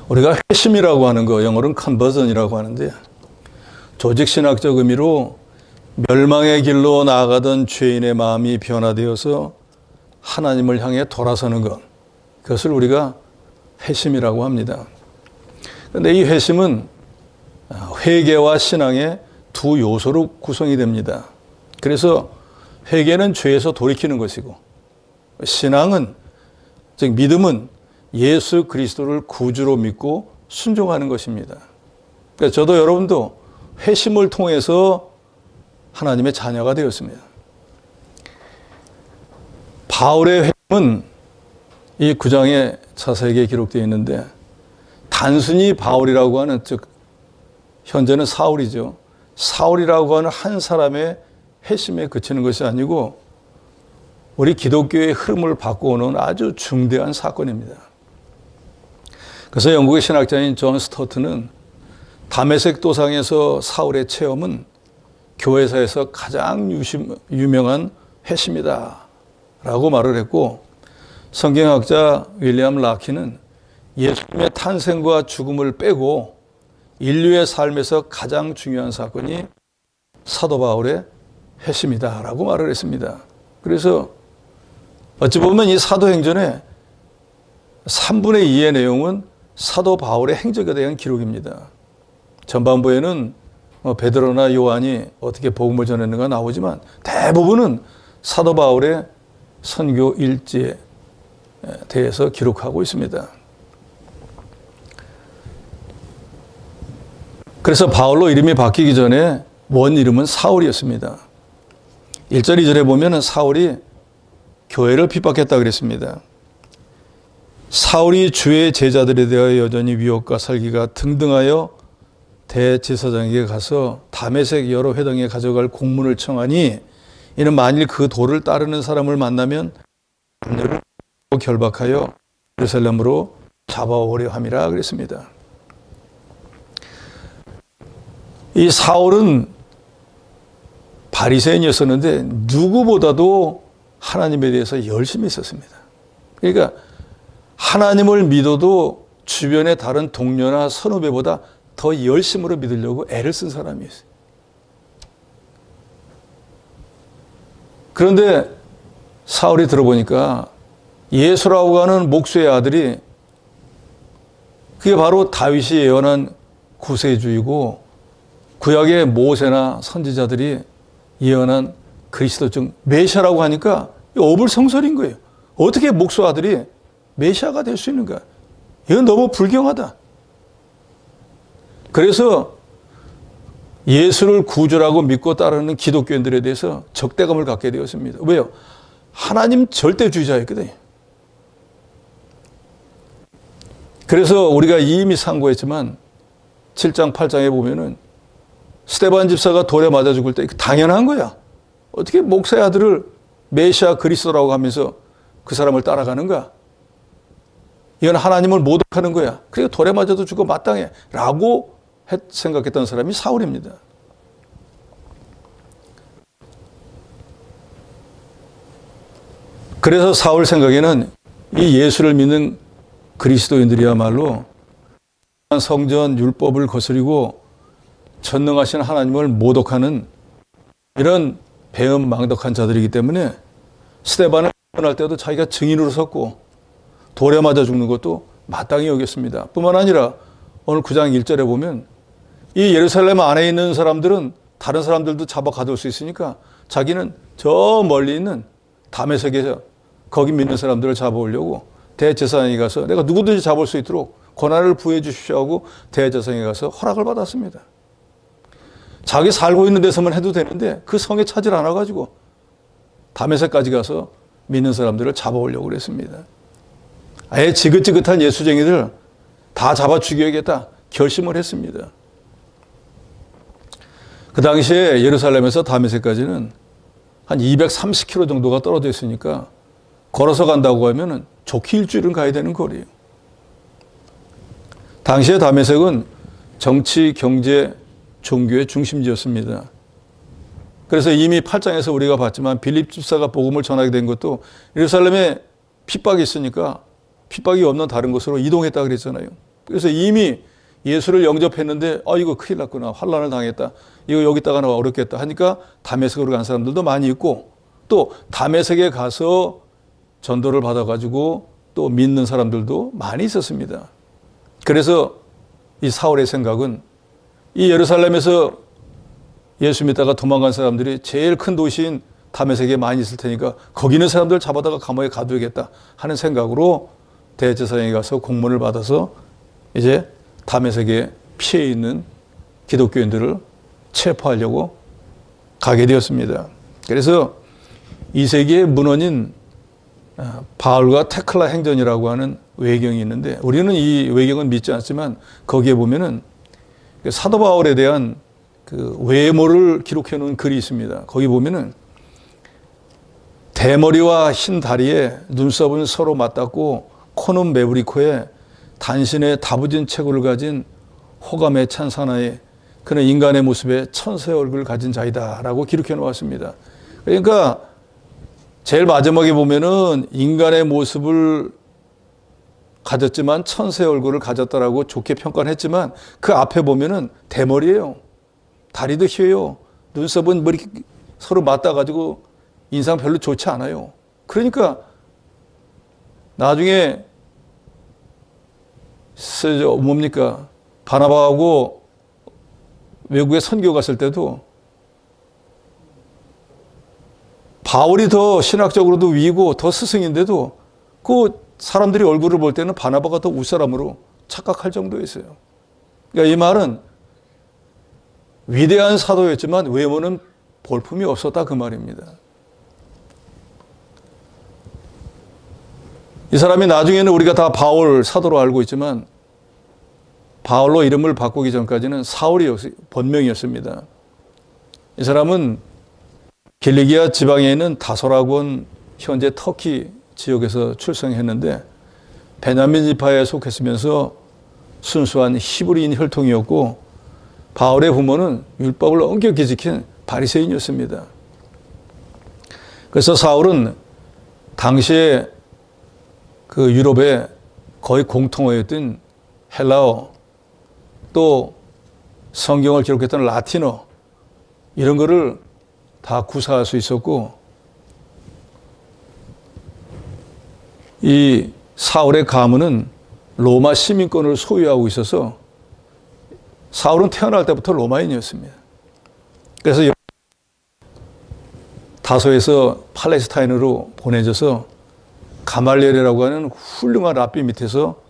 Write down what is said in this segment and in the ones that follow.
우리가 회심이라고 하는 거, 영어로는 컨버전이라고 하는데, 조직신학적 의미로 멸망의 길로 나아가던 죄인의 마음이 변화되어서 하나님을 향해 돌아서는 것, 그것을 우리가 회심이라고 합니다. 그런데 이 회심은 회개와 신앙의 두 요소로 구성이 됩니다. 그래서 회개는 죄에서 돌이키는 것이고, 신앙은, 즉 믿음은 예수 그리스도를 구주로 믿고 순종하는 것입니다. 그러니까 저도 여러분도 회심을 통해서 하나님의 자녀가 되었습니다. 바울의 회심은 이 9장에 자세하게 기록되어 있는데, 단순히 바울이라고 하는, 즉 현재는 사울이죠. 사울이라고 하는 한 사람의 회심에 그치는 것이 아니고 우리 기독교의 흐름을 바꿔오는 아주 중대한 사건입니다. 그래서 영국의 신학자인 존 스토트는 다메섹 도상에서 사울의 체험은 교회사에서 가장 유명한 회심이다 라고 말을 했고, 성경학자 윌리엄 라키는 예수님의 탄생과 죽음을 빼고 인류의 삶에서 가장 중요한 사건이 사도 바울의 회심이다 라고 말을 했습니다. 그래서 어찌 보면 이 사도행전의 3분의 2의 내용은 사도 바울의 행적에 대한 기록입니다. 전반부에는 베드로나 요한이 어떻게 복음을 전했는가 나오지만 대부분은 사도 바울의 선교 일지에 대해서 기록하고 있습니다. 그래서 바울로 이름이 바뀌기 전에 원 이름은 사울이었습니다. 1절, 2절에 보면 사울이 교회를 핍박했다 그랬습니다. 사울이 주의 제자들에 대하여 여전히 위협과 살기가 등등하여 대제사장에게 가서 다메섹 여러 회당에 가져갈 공문을 청하니, 이는 만일 그 도를 따르는 사람을 만나면 그를 결박하여 예루살렘으로 잡아오려 함이라 그랬습니다. 이 사울은 바리새인이었었는데 누구보다도 하나님에 대해서 열심히 있었습니다. 그러니까 하나님을 믿어도 주변의 다른 동료나 선후배보다 더 열심으로 믿으려고 애를 쓴 사람이었어요. 그런데 사울이 들어보니까 예수라고 하는 목수의 아들이, 그게 바로 다윗이 예언한 구세주이고 구약의 모세나 선지자들이 예언한 그리스도적 메시아라고 하니까 어불성설인 거예요. 어떻게 목수 아들이 메시아가 될 수 있는가? 이건 너무 불경하다. 그래서 예수를 구주라고 믿고 따르는 기독교인들에 대해서 적대감을 갖게 되었습니다. 왜요? 하나님 절대주의자였거든요. 그래서 우리가 이미 상고했지만 7장, 8장에 보면은 스데반 집사가 돌에 맞아 죽을 때 당연한 거야. 어떻게 목사의 아들을 메시아 그리스도라고 하면서 그 사람을 따라가는가? 이건 하나님을 모독하는 거야. 그러니까 돌에 맞아도 죽어 마땅해 라고 생각했던 사람이 사울입니다. 그래서 사울 생각에는 이 예수를 믿는 그리스도인들이야말로 성전 율법을 거스리고 전능하신 하나님을 모독하는 이런 배은망덕한 자들이기 때문에 스데반을 할 때도 자기가 증인으로 섰고 돌에 맞아 죽는 것도 마땅히 여겼습니다. 뿐만 아니라 오늘 9장 1절에 보면 이 예루살렘 안에 있는 사람들은 다른 사람들도 잡아 가둘 수 있으니까 자기는 저 멀리 있는 다메섹에서 거기 믿는 사람들을 잡아오려고 대제사장에 가서 내가 누구든지 잡을 수 있도록 권한을 부여해 주십시오 하고 대제사장에 가서 허락을 받았습니다. 자기 살고 있는 데서만 해도 되는데 그 성에 차질 않아가지고 다메섹까지 가서 믿는 사람들을 잡아오려고 그랬습니다. 아예 지긋지긋한 예수쟁이들 다 잡아 죽여야겠다 결심을 했습니다. 그 당시에 예루살렘에서 다메섹까지는 한 230km 정도가 떨어져 있으니까 걸어서 간다고 하면 좋게 일주일은 가야 되는 거리예요. 당시에 다메섹은 정치, 경제, 종교의 중심지였습니다. 그래서 이미 8장에서 우리가 봤지만 빌립 집사가 복음을 전하게 된 것도 예루살렘에 핍박이 있으니까 핍박이 없는 다른 곳으로 이동했다 그랬잖아요. 그래서 이미 예수를 영접했는데 이거 큰일 났구나. 환난을 당했다. 이거 여기다가 나 어렵겠다 하니까 다메섹으로 간 사람들도 많이 있고 또 다메섹에 가서 전도를 받아가지고 또 믿는 사람들도 많이 있었습니다. 그래서 이 사울의 생각은 이 예루살렘에서 예수 믿다가 도망간 사람들이 제일 큰 도시인 다메섹에 많이 있을 테니까 거기 있는 사람들 잡아다가 감옥에 가둬야겠다 하는 생각으로 대제사장에 가서 공문을 받아서 이제 다메섹에 피해 있는 기독교인들을 체포하려고 가게 되었습니다. 그래서 2세기의 문헌인 바울과 테클라 행전이라고 하는 외경이 있는데 우리는 이 외경은 믿지 않지만 거기에 보면은 사도 바울에 대한 그 외모를 기록해 놓은 글이 있습니다. 거기 보면은 대머리와 흰 다리에 눈썹은 서로 맞닿고 코는 매부리 코에 단신에 다부진 체구를 가진 호감에 찬 사나이 그는 인간의 모습에 천사의 얼굴을 가진 자이다 라고 기록해 놓았습니다. 그러니까 제일 마지막에 보면은 인간의 모습을 가졌지만 천사의 얼굴을 가졌다라고 좋게 평가를 했지만 그 앞에 보면은 대머리예요. 다리도 휘어요. 눈썹은 머리 서로 맞닿아가지고 인상 별로 좋지 않아요. 그러니까 나중에 뭡니까? 바나바하고 외국에 선교 갔을 때도 바울이 더 신학적으로도 위고 더 스승인데도 그 사람들이 얼굴을 볼 때는 바나바가 더 윗사람으로 착각할 정도였어요. 그러니까 이 말은 위대한 사도였지만 외모는 볼품이 없었다 그 말입니다. 이 사람이 나중에는 우리가 다 바울 사도로 알고 있지만 바울로 이름을 바꾸기 전까지는 사울이 본명이었습니다. 이 사람은 길리기아 지방에 있는 다소라고 한 현재 터키 지역에서 출생했는데 베냐민 지파에 속했으면서 순수한 히브리인 혈통이었고 바울의 부모는 율법을 엄격히 지킨 바리새인이었습니다. 그래서 사울은 당시에 그 유럽에 거의 공통어였던 헬라어 또 성경을 기록했던 라틴어 이런 거를 다 구사할 수 있었고 이 사울의 가문은 로마 시민권을 소유하고 있어서 사울은 태어날 때부터 로마인이었습니다. 그래서 다소에서 팔레스타인으로 보내져서 가말리엘이라고 하는 훌륭한 랍비 밑에서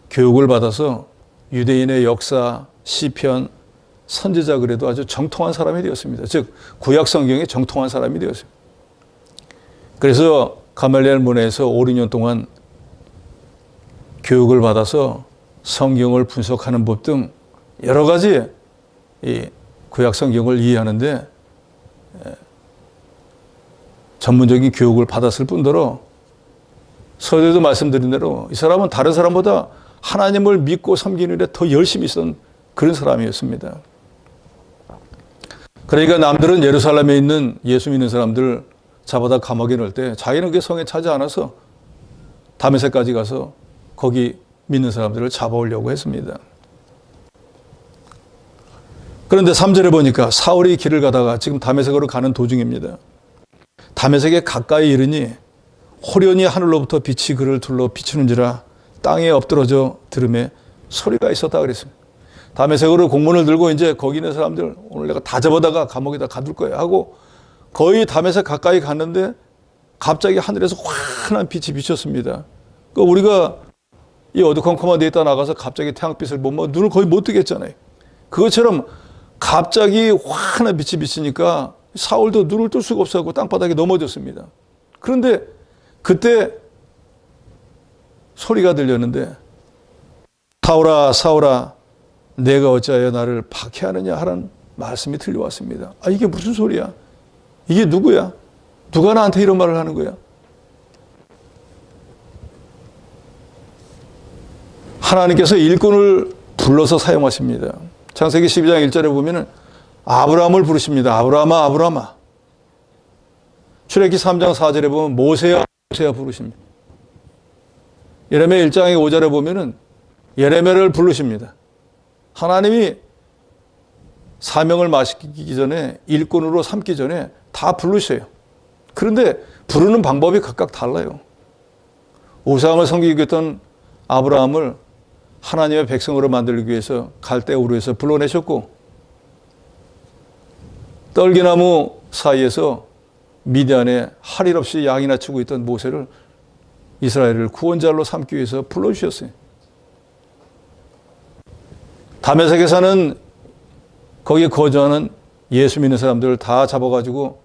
교육을 받아서 유대인의 역사, 시편, 선지자 그래도 아주 정통한 사람이 되었습니다. 즉 구약 성경에 정통한 사람이 되었습니다. 그래서 가말리엘 문화에서 5, 6년 동안 교육을 받아서 성경을 분석하는 법 등 여러 가지 이 구약 성경을 이해하는데 전문적인 교육을 받았을 뿐더러 서두에도 말씀드린 대로 이 사람은 다른 사람보다 하나님을 믿고 섬기는 데 더 열심히 있었던 그런 사람이었습니다. 그러니까 남들은 예루살렘에 있는 예수 믿는 사람들 잡아다 감옥에 넣을 때 자기는 그 성에 차지 않아서 다메섹까지 가서 거기 믿는 사람들을 잡아오려고 했습니다. 그런데 3절에 보니까 사울이 길을 가다가 지금 다메섹으로 가는 도중입니다. 다메섹에 가까이 이르니 호련히 하늘로부터 빛이 그를 둘러 비추는지라 땅에 엎드러져 들음에 소리가 있었다 그랬습니다. 다메섹으로 공문을 들고 이제 거기 있는 사람들 오늘 내가 다 잡아다가 감옥에다 가둘 거야 하고 거의 다메섹 가까이 갔는데 갑자기 하늘에서 환한 빛이 비쳤습니다. 그 우리가 이 어두컴컴한 데 있다 나가서 갑자기 태양빛을 보면 눈을 거의 못 뜨겠잖아요. 그것처럼 갑자기 환한 빛이 비치니까 사울도 눈을 뜰 수가 없어서 땅바닥에 넘어졌습니다. 그런데 그때 소리가 들렸는데 사울아 사울아 내가 어찌하여 나를 박해하느냐 하는 말씀이 들려왔습니다. 아 이게 무슨 소리야? 이게 누구야? 누가 나한테 이런 말을 하는 거야? 하나님께서 일꾼을 불러서 사용하십니다. 창세기 12장 1절에 보면은 아브라함을 부르십니다. 아브라함아 아브라함아. 출애굽기 3장 4절에 보면 모세야 모세야 부르십니다. 예레미야 1장의 5절에 보면은 예레미야를 부르십니다. 하나님이 사명을 맡기기 전에, 일꾼으로 삼기 전에 다 부르셔요. 그런데 부르는 방법이 각각 달라요. 우상을 섬기고 있던 아브라함을 하나님의 백성으로 만들기 위해서 갈대우르에서 불러내셨고, 떨기나무 사이에서 미디안에 할 일 없이 양이나 치고 있던 모세를 이스라엘을 구원자로 삼기 위해서 불러주셨어요. 다메섹에 사는 거기에 거주하는 예수 믿는 사람들을 다 잡아가지고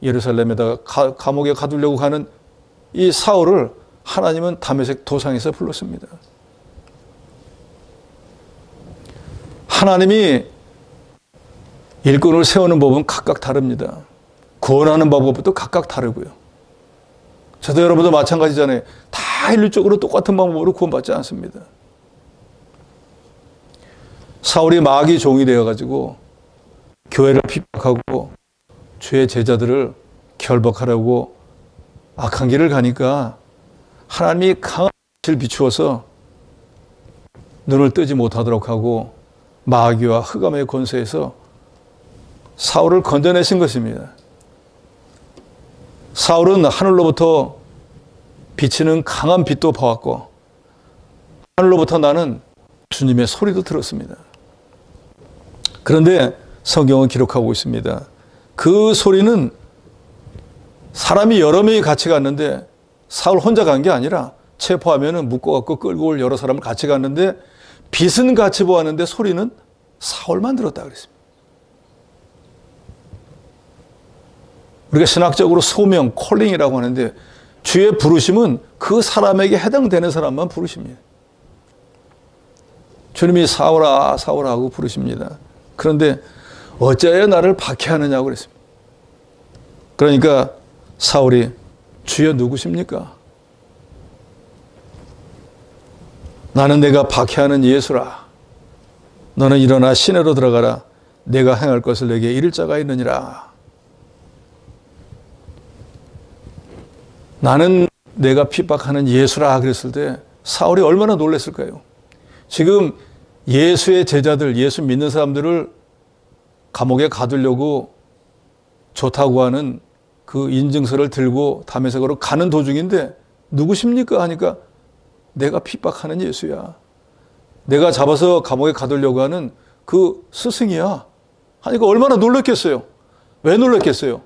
예루살렘에다가 감옥에 가두려고 하는 이 사울을 하나님은 다메섹 도상에서 불렀습니다. 하나님이 일꾼을 세우는 법은 각각 다릅니다. 구원하는 방법도 각각 다르고요. 저도 여러분도 마찬가지잖아요. 다 일률적으로 똑같은 방법으로 구원받지 않습니다. 사울이 마귀 종이 되어가지고 교회를 핍박하고 주의 제자들을 결박하려고 악한 길을 가니까 하나님이 강한 빛을 비추어서 눈을 뜨지 못하도록 하고 마귀와 흑암의 권세에서 사울을 건져내신 것입니다. 사울은 하늘로부터 비치는 강한 빛도 보았고 하늘로부터 나는 주님의 소리도 들었습니다. 그런데 성경은 기록하고 있습니다. 그 소리는 사람이 여러 명이 같이 갔는데 사울 혼자 간 게 아니라 체포하면 묶어갖고 끌고 올 여러 사람을 같이 갔는데 빛은 같이 보았는데 소리는 사울만 들었다 그랬습니다. 우리가 신학적으로 소명, 콜링이라고 하는데 주의 부르심은 그 사람에게 해당되는 사람만 부르십니다. 주님이 사울아 사울아 하고 부르십니다. 그런데 어찌하여 나를 박해하느냐고 그랬습니다. 그러니까 사울이 주여 누구십니까? 나는 내가 박해하는 예수라. 너는 일어나 시내로 들어가라. 내가 행할 것을 내게 이를 자가 있느니라. 나는 내가 핍박하는 예수라 그랬을 때 사울이 얼마나 놀랐을까요? 지금 예수의 제자들, 예수 믿는 사람들을 감옥에 가두려고 좋다고 하는 그 인증서를 들고 다메섹으로 가는 도중인데 누구십니까? 하니까 내가 핍박하는 예수야. 내가 잡아서 감옥에 가두려고 하는 그 스승이야. 하니까 얼마나 놀랐겠어요? 왜 놀랐겠어요?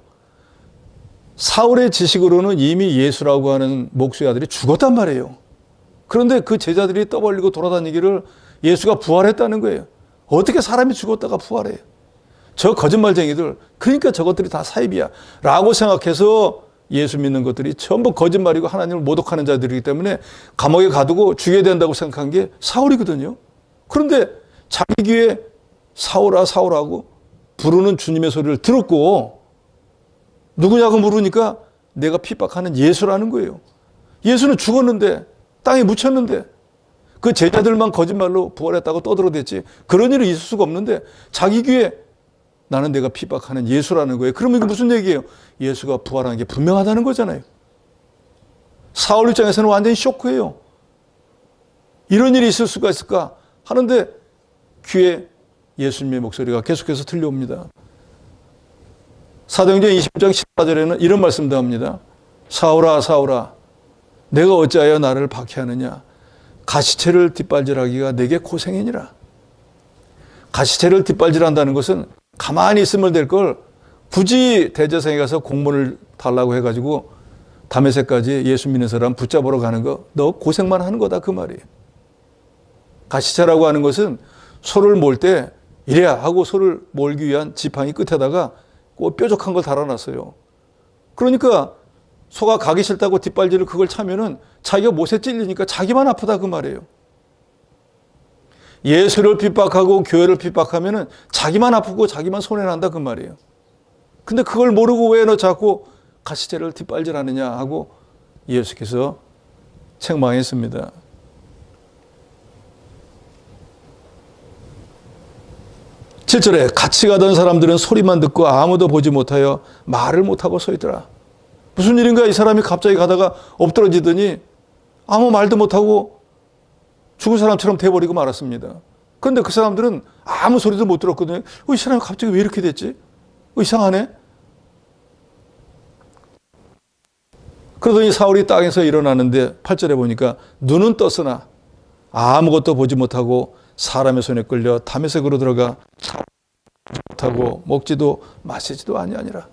사울의 지식으로는 이미 예수라고 하는 목수의 아들이 죽었단 말이에요. 그런데 그 제자들이 떠벌리고 돌아다니기를 예수가 부활했다는 거예요. 어떻게 사람이 죽었다가 부활해요? 저 거짓말쟁이들, 그러니까 저것들이 다 사입이야 라고 생각해서 예수 믿는 것들이 전부 거짓말이고 하나님을 모독하는 자들이기 때문에 감옥에 가두고 죽여야 된다고 생각한 게 사울이거든요. 그런데 자기 귀에 사울아 사울하고 부르는 주님의 소리를 들었고 누구냐고 물으니까 내가 핍박하는 예수라는 거예요. 예수는 죽었는데 땅에 묻혔는데 그 제자들만 거짓말로 부활했다고 떠들어댔지 그런 일은 있을 수가 없는데 자기 귀에 나는 내가 핍박하는 예수라는 거예요. 그러면 이게 무슨 얘기예요? 예수가 부활한 게 분명하다는 거잖아요. 사울 입장에서는 완전히 쇼크예요. 이런 일이 있을 수가 있을까 하는데 귀에 예수님의 목소리가 계속해서 들려옵니다. 사도행전 20장 14절에는 이런 말씀도 합니다. 사울아 사울아 내가 어찌하여 나를 박해하느냐. 가시체를 뒷발질하기가 내게 고생이니라. 가시체를 뒷발질한다는 것은 가만히 있으면 될 걸 굳이 대제사장에 가서 공문을 달라고 해가지고 다메섹까지 예수 믿는 사람 붙잡으러 가는 거 너 고생만 하는 거다 그 말이에요. 가시체라고 하는 것은 소를 몰 때 이래야 하고 소를 몰기 위한 지팡이 끝에다가 그 뾰족한 걸 달아놨어요. 그러니까 소가 가기 싫다고 뒷발질을 그걸 차면은 자기가 못에 찔리니까 자기만 아프다 그 말이에요. 예수를 핍박하고 교회를 핍박하면은 자기만 아프고 자기만 손해난다 그 말이에요. 근데 그걸 모르고 왜 너 자꾸 가시체를 뒷발질하느냐 하고 예수께서 책망했습니다. 7절에 같이 가던 사람들은 소리만 듣고 아무도 보지 못하여 말을 못하고 서 있더라. 무슨 일인가 이 사람이 갑자기 가다가 엎드러지더니 아무 말도 못하고 죽은 사람처럼 돼버리고 말았습니다. 그런데 그 사람들은 아무 소리도 못 들었거든요. 이 사람이 갑자기 왜 이렇게 됐지? 이상하네. 그러더니 사울이 땅에서 일어나는데 8절에 보니까 눈은 떴으나 아무것도 보지 못하고 사람의 손에 끌려 다메섹으로 들어가 못하고 먹지도 마시지도 아니하니라.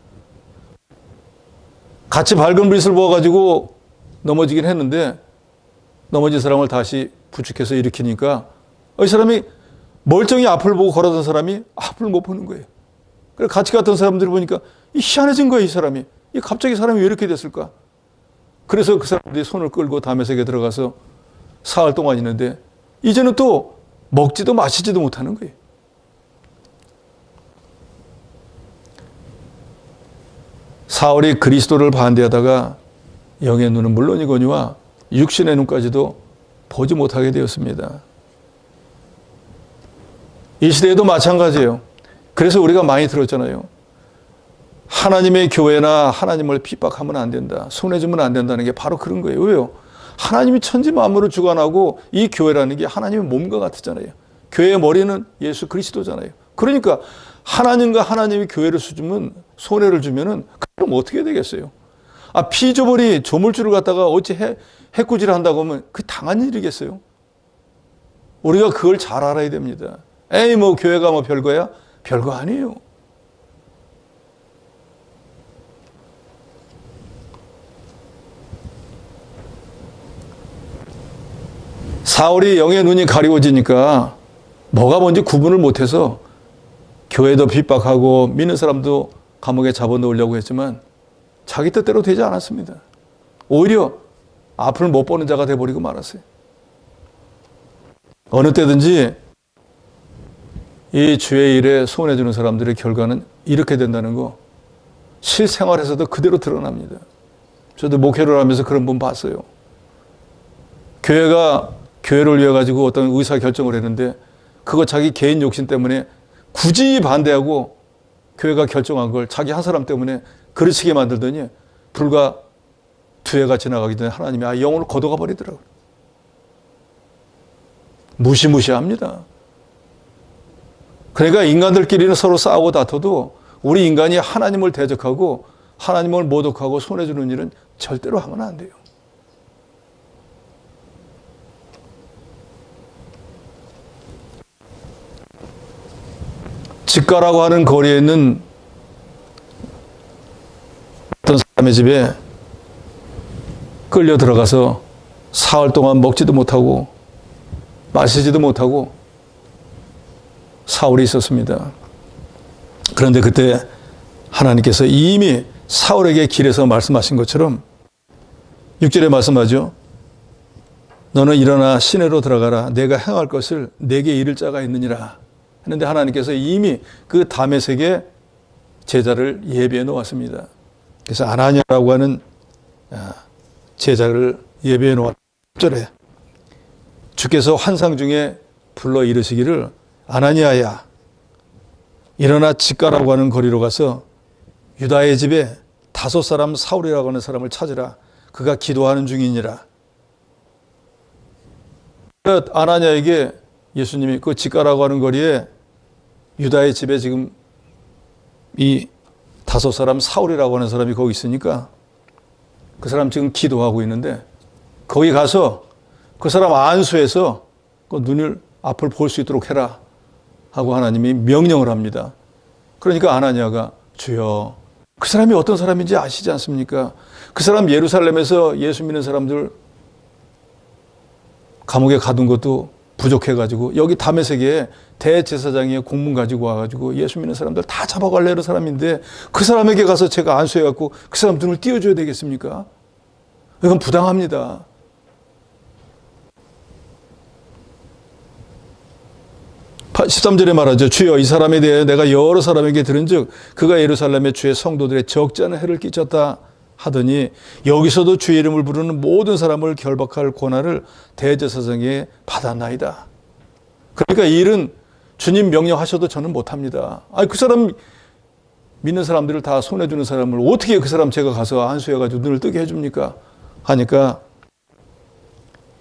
같이 밝은 빛을 보아가지고 넘어지긴 했는데 넘어진 사람을 다시 부축해서 일으키니까 이 사람이 멀쩡히 앞을 보고 걸어던 사람이 앞을 못 보는 거예요. 그래서 같이 갔던 사람들이 보니까 희한해진 거예요. 이 사람이. 갑자기 사람이 왜 이렇게 됐을까? 그래서 그 사람들이 손을 끌고 다메섹에 들어가서 사흘 동안 있는데 이제는 또 먹지도 마시지도 못하는 거예요. 사울이 그리스도를 반대하다가 영의 눈은 물론이거니와 육신의 눈까지도 보지 못하게 되었습니다. 이 시대에도 마찬가지예요. 그래서 우리가 많이 들었잖아요. 하나님의 교회나 하나님을 핍박하면 안 된다. 손해주면 안 된다는 게 바로 그런 거예요. 왜요? 하나님이 천지 만물을 주관하고 이 교회라는 게 하나님의 몸과 같았잖아요. 교회의 머리는 예수 그리스도잖아요. 그러니까 하나님과 하나님이 교회를 수주면 손해를 주면은 그럼 어떻게 되겠어요? 피조물이 조물주를 갖다가 어찌 해꾸지를 한다고 하면 그 당한 일이겠어요? 우리가 그걸 잘 알아야 됩니다. 에이 교회가 별거야? 별거 아니에요. 사울이 영의 눈이 가리워지니까 뭐가 뭔지 구분을 못해서 교회도 핍박하고 믿는 사람도 감옥에 잡아놓으려고 했지만 자기 뜻대로 되지 않았습니다. 오히려 앞을 못 보는 자가 돼버리고 말았어요. 어느 때든지 이 주의 일에 소원해주는 사람들의 결과는 이렇게 된다는 거 실생활에서도 그대로 드러납니다. 저도 목회를 하면서 그런 분 봤어요. 교회를 위해 가지고 어떤 의사 결정을 했는데 그거 자기 개인 욕심 때문에 굳이 반대하고 교회가 결정한 걸 자기 한 사람 때문에 그르치게 만들더니 불과 2해가 지나가기 전에 하나님이 영혼을 걷어가 버리더라고요. 무시무시합니다. 그러니까 인간들끼리는 서로 싸우고 다퉈도 우리 인간이 하나님을 대적하고 하나님을 모독하고 손해주는 일은 절대로 하면 안 돼요. 집가라고 하는 거리에 있는 어떤 사람의 집에 끌려 들어가서 사흘 동안 먹지도 못하고 마시지도 못하고 사울이 있었습니다. 그런데 그때 하나님께서 이미 사울에게 길에서 말씀하신 것처럼 6절에 말씀하죠. 너는 일어나 시내로 들어가라. 내가 행할 것을 내게 이를 자가 있느니라. 했는데 하나님께서 이미 그 다메섹에 제자를 예비해 놓았습니다. 그래서 아나니아라고 하는 제자를 예비해 놓았 10절에 주께서 환상 중에 불러 이르시기를 아나니아야 일어나 집가라고 하는 거리로 가서 유다의 집에 5 사울이라고 하는 사람을 찾으라. 그가 기도하는 중이니라. 아나니아에게 예수님이 그 집가라고 하는 거리에 유다의 집에 지금 이 5 사울이라고 하는 사람이 거기 있으니까 그 사람 지금 기도하고 있는데 거기 가서 그 사람 안수해서 그 눈을 앞을 볼 수 있도록 해라 하고 하나님이 명령을 합니다. 그러니까 아나니아가 주여 그 사람이 어떤 사람인지 아시지 않습니까? 그 사람 예루살렘에서 예수 믿는 사람들 감옥에 가둔 것도 부족해가지고 여기 다메섹에 대제사장이 공문 가지고 와가지고 예수 믿는 사람들 다 잡아갈래는 사람인데 그 사람에게 가서 제가 안수해갖고 그 사람 눈을 띄워줘야 되겠습니까? 이건 부당합니다. 파 13절에 말하죠. 주여 이 사람에 대해 내가 여러 사람에게 들은즉 그가 예루살렘의 주의 성도들의 적지 않은 해를 끼쳤다 하더니 여기서도 주의 이름을 부르는 모든 사람을 결박할 권한을 대제사장에 받았나이다. 그러니까 이 일은 주님 명령하셔도 저는 못합니다. 그 사람 믿는 사람들을 다 손해주는 사람을 어떻게 그 사람 제가 가서 안수해가지고 눈을 뜨게 해줍니까? 하니까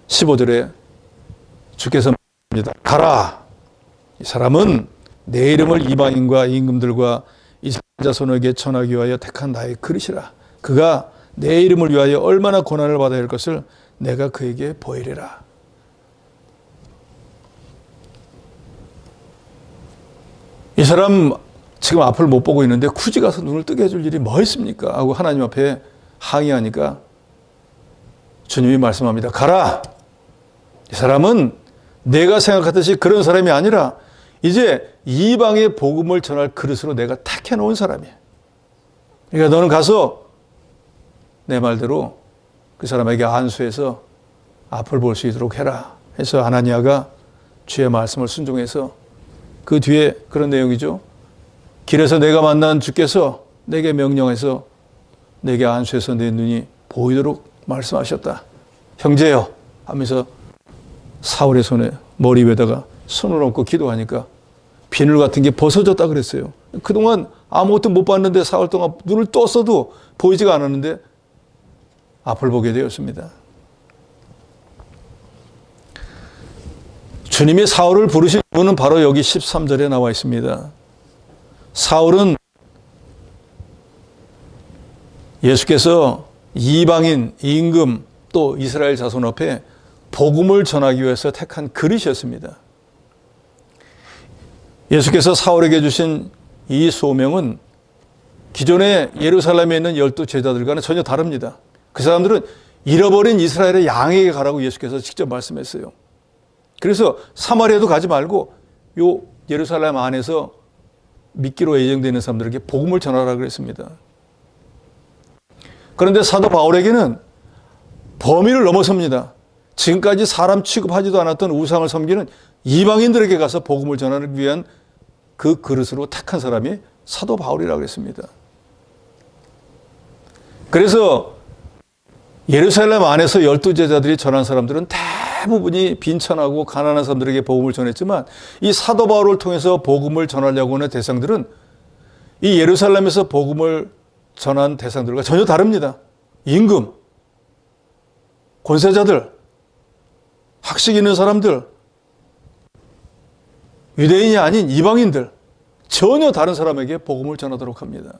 15절에 주께서 말합니다. 가라. 이 사람은 내 이름을 이방인과 임금들과 이스라엘 자손에게 전하기 위하여 택한 나의 그릇이라. 그가 내 이름을 위하여 얼마나 고난을 받아야 할 것을 내가 그에게 보이리라. 이 사람 지금 앞을 못 보고 있는데 굳이 가서 눈을 뜨게 해줄 일이 뭐 있습니까? 하고 하나님 앞에 항의하니까 주님이 말씀합니다. 가라! 이 사람은 내가 생각하듯이 그런 사람이 아니라 이제 이방의 복음을 전할 그릇으로 내가 택해 놓은 사람이야. 그러니까 너는 가서 내 말대로 그 사람에게 안수해서 앞을 볼 수 있도록 해라. 해서 아나니아가 주의 말씀을 순종해서 그 뒤에 그런 내용이죠. 길에서 내가 만난 주께서 내게 명령해서 내게 안수해서 내 눈이 보이도록 말씀하셨다. 형제여 하면서 사울의 손에 머리 위에다가 손을 얹고 기도하니까 비늘 같은 게 벗어졌다 그랬어요. 그동안 아무것도 못 봤는데 사흘 동안 눈을 떴어도 보이지가 않았는데 앞을 보게 되었습니다. 주님이 사울을 부르신 이유는 바로 여기 13절에 나와 있습니다. 사울은 예수께서 이방인, 임금 또 이스라엘 자손 앞에 복음을 전하기 위해서 택한 그릇이었습니다. 예수께서 사울에게 주신 이 소명은 기존에 예루살렘에 있는 12 제자들과는 전혀 다릅니다. 그 사람들은 잃어버린 이스라엘의 양에게 가라고 예수께서 직접 말씀했어요. 그래서 사마리아도 가지 말고 요 예루살렘 안에서 믿기로 예정되어 있는 사람들에게 복음을 전하라 그랬습니다. 그런데 사도 바울에게는 범위를 넘어섭니다. 지금까지 사람 취급하지도 않았던 우상을 섬기는 이방인들에게 가서 복음을 전하기 위한 그 그릇으로 택한 사람이 사도 바울이라고 했습니다. 그래서 예루살렘 안에서 12 제자들이 전한 사람들은 대부분이 빈천하고 가난한 사람들에게 복음을 전했지만 이 사도 바울을 통해서 복음을 전하려고 하는 대상들은 이 예루살렘에서 복음을 전한 대상들과 전혀 다릅니다. 임금, 권세자들, 학식 있는 사람들, 유대인이 아닌 이방인들, 전혀 다른 사람에게 복음을 전하도록 합니다.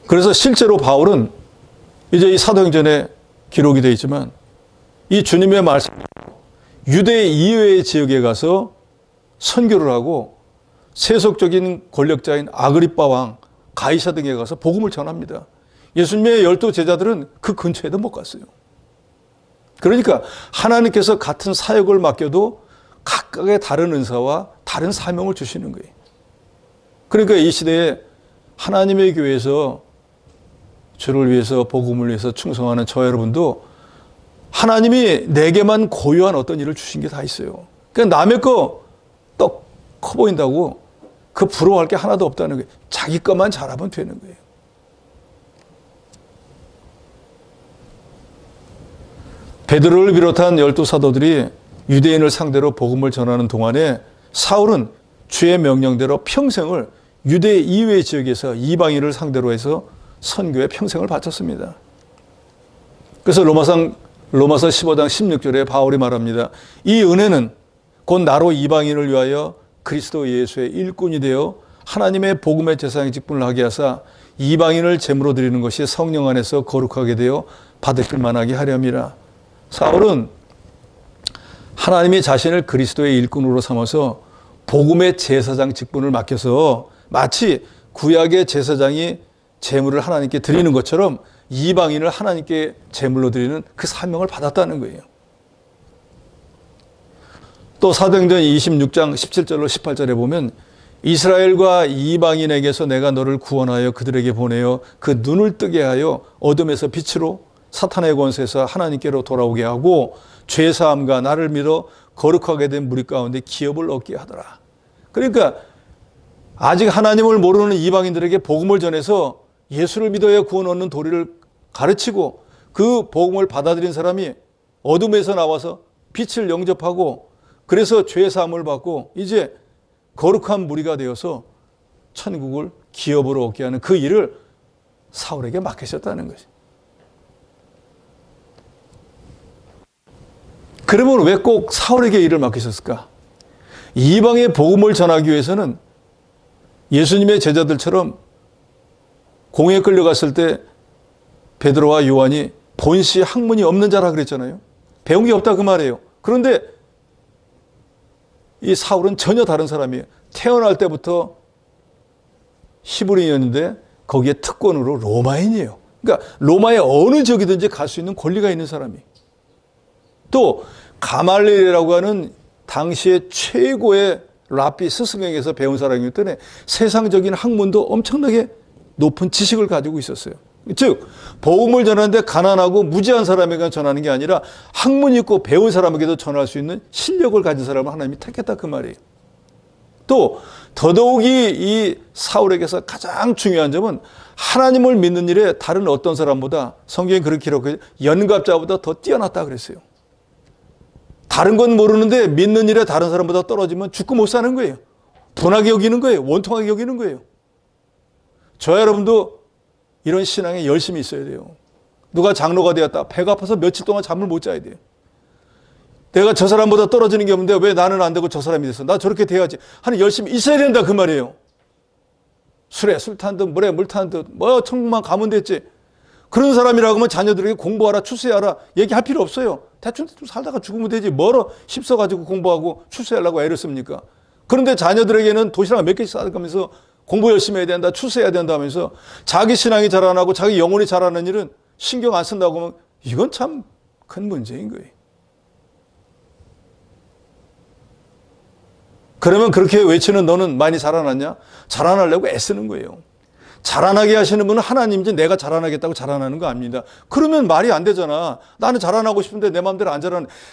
그래서 실제로 바울은 이제 이 사도행전에 기록이 되어 있지만 이 주님의 말씀, 유대 이외의 지역에 가서 선교를 하고 세속적인 권력자인 아그리빠 왕, 가이사 등에 가서 복음을 전합니다. 예수님의 12 제자들은 그 근처에도 못 갔어요. 그러니까 하나님께서 같은 사역을 맡겨도 각각의 다른 은사와 다른 사명을 주시는 거예요. 그러니까 이 시대에 하나님의 교회에서 주를 위해서 복음을 위해서 충성하는 저 여러분도 하나님이 내게만 고유한 어떤 일을 주신 게 다 있어요. 그러니까 남의 거 떡 커 보인다고 그 부러워할 게 하나도 없다는 거예요. 자기 것만 잘하면 되는 거예요. 베드로를 비롯한 12 사도들이 유대인을 상대로 복음을 전하는 동안에 사울은 주의 명령대로 평생을 유대 이외의 지역에서 이방인을 상대로 해서 선교에 평생을 바쳤습니다. 그래서 로마서 15장 16절에 바울이 말합니다. 이 은혜는 곧 나로 이방인을 위하여 그리스도 예수의 일꾼이 되어 하나님의 복음의 제사장 직분을 하게 하사 이방인을 제물로 드리는 것이 성령 안에서 거룩하게 되어 받을 만하게 하렴이라. 사울은 하나님이 자신을 그리스도의 일꾼으로 삼아서 복음의 제사장 직분을 맡겨서 마치 구약의 제사장이 제물을 하나님께 드리는 것처럼 이방인을 하나님께 제물로 드리는 그 사명을 받았다는 거예요. 또 사도행전 26장 17절로 18절에 보면 이스라엘과 이방인에게서 내가 너를 구원하여 그들에게 보내어 그 눈을 뜨게 하여 어둠에서 빛으로 사탄의 권세에서 하나님께로 돌아오게 하고 죄사함과 나를 믿어 거룩하게 된 무리 가운데 기업을 얻게 하더라. 그러니까 아직 하나님을 모르는 이방인들에게 복음을 전해서 예수를 믿어야 구원 얻는 도리를 가르치고 그 복음을 받아들인 사람이 어둠에서 나와서 빛을 영접하고 그래서 죄사함을 받고 이제 거룩한 무리가 되어서 천국을 기업으로 얻게 하는 그 일을 사울에게 맡기셨다는 거죠. 그러면 왜 꼭 사울에게 일을 맡기셨을까? 이방의 복음을 전하기 위해서는 예수님의 제자들처럼 공회에 끌려갔을 때 베드로와 요한이 본시 학문이 없는 자라 그랬잖아요. 배운 게 없다 그 말이에요. 그런데 이 사울은 전혀 다른 사람이에요. 태어날 때부터 히브리인인데 거기에 특권으로 로마인이에요. 그러니까 로마의 어느 지역이든지 갈 수 있는 권리가 있는 사람이. 또 가말리엘이라고 하는 당시의 최고의 랍비 스승에게서 배운 사람이기 때문에 세상적인 학문도 엄청나게 높은 지식을 가지고 있었어요. 즉 복음을 전하는데 가난하고 무지한 사람에게 전하는 게 아니라 학문 있고 배운 사람에게도 전할 수 있는 실력을 가진 사람을 하나님이 택했다 그 말이에요. 또 더더욱이 이 사울에게서 가장 중요한 점은 하나님을 믿는 일에 다른 어떤 사람보다 성경에 그렇게 기록해요. 연갑자보다 더 뛰어났다 그랬어요. 다른 건 모르는데 믿는 일에 다른 사람보다 떨어지면 죽고 못 사는 거예요. 분하게 여기는 거예요. 원통하게 여기는 거예요. 저 여러분도 이런 신앙에 열심히 있어야 돼요. 누가 장로가 되었다. 배가 아파서 며칠 동안 잠을 못 자야 돼요. 내가 저 사람보다 떨어지는 게 없는데 왜 나는 안 되고 저 사람이 됐어. 나 저렇게 돼야지. 하는 열심히 있어야 된다 그 말이에요. 술에 술 탄 듯 물에 물 탄 듯 뭐 천국만 가면 됐지. 그런 사람이라고 하면 자녀들에게 공부하라 출세하라 얘기할 필요 없어요. 대충 살다가 죽으면 되지. 뭐로 힘써가지고 공부하고 출세하려고 애를 씁니까? 그런데 자녀들에게는 도시락 몇 개씩 싸가면서 공부 열심히 해야 된다, 출세해야 된다 하면서 자기 신앙이 자라나고 자기 영혼이 자라는 일은 신경 안 쓴다고 하면 이건 참 큰 문제인 거예요. 그러면 그렇게 외치는 너는 많이 자라났냐? 자라나려고 애쓰는 거예요. 자라나게 하시는 분은 하나님이지 내가 자라나겠다고 자라나는 거 아닙니다. 그러면 말이 안 되잖아. 나는 자라나고 싶은데 내 마음대로 안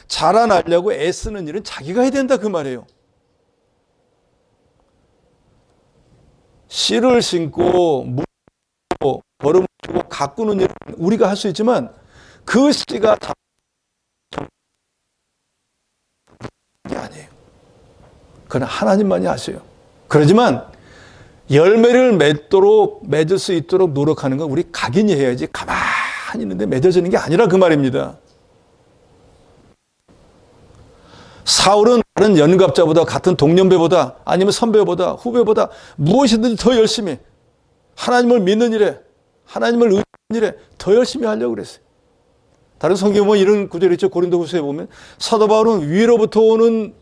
자라나려고 애쓰는 일은 자기가 해야 된다 그 말이에요. 씨를 심고 물고 벌을 주고 가꾸는 일은 우리가 할 수 있지만 그 씨가 다 게 아니에요. 그건 하나님만이 하세요. 그러지만 열매를 맺을 수 있도록 노력하는 건 우리 각인이 해야지 가만히 있는데 맺어지는 게 아니라 그 말입니다. 사울은 다른 연갑자보다 같은 동년배보다 아니면 선배보다 후배보다 무엇이든지 더 열심히 하나님을 믿는 일에 하나님을 의지하는 일에 더 열심히 하려고 그랬어요. 다른 성경에 보면 이런 구절이 있죠. 고린도후서에 보면 사도 바울은 위로부터 오는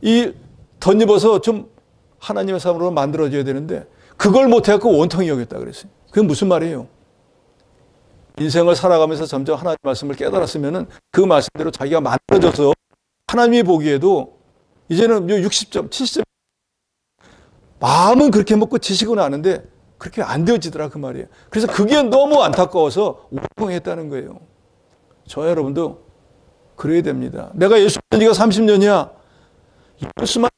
이 덧입어서 좀 하나님의 삶으로 만들어져야 되는데 그걸 못해갖고 원통이 여겼다 그랬어요. 그게 무슨 말이에요? 인생을 살아가면서 점점 하나님의 말씀을 깨달았으면 그 말씀대로 자기가 만들어져서 하나님이 보기에도 이제는 60점, 70점 마음은 그렇게 먹고 지식은 아는데 그렇게 안 되어지더라 그 말이에요. 그래서 그게 너무 안타까워서 원통했다는 거예요. 저 여러분도 그래야 됩니다. 내가 예수 믿은 지가 30년이야. 예수만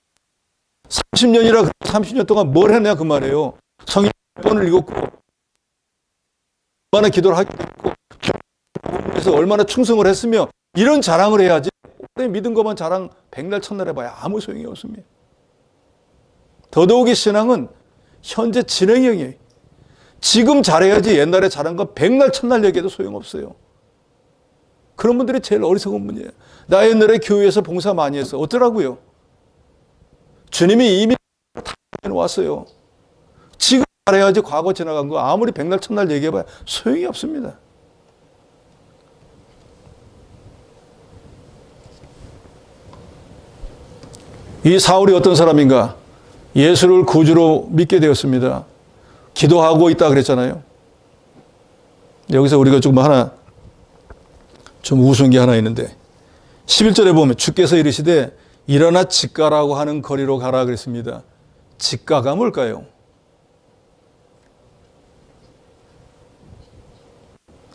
30년이라 30년 동안 뭘 했냐 그 말이에요. 성경 몇 번을 읽었고 얼마나 기도를 하게 됐고 그래서 얼마나 충성을 했으며 이런 자랑을 해야지 오래 믿은 것만 자랑 백날 첫날 해봐야 아무 소용이 없습니다. 더더욱이 신앙은 현재 진행형이에요. 지금 잘해야지 옛날에 잘한 건 백날 첫날 얘기해도 소용없어요. 그런 분들이 제일 어리석은 분이에요. 나 옛날에 교회에서 봉사 많이 했어. 어쩌라고요? 주님이 이미 다 해놓았어요. 지금 잘해야지 과거 지나간 거 아무리 백날 첫날 얘기해봐야 소용이 없습니다. 이 사울이 어떤 사람인가? 예수를 구주로 믿게 되었습니다. 기도하고 있다 그랬잖아요. 여기서 우리가 조금 하나 좀 우스운 게 하나 있는데 11절에 보면 주께서 이르시되 일어나 직가라고 하는 거리로 가라 그랬습니다. 직가가 뭘까요?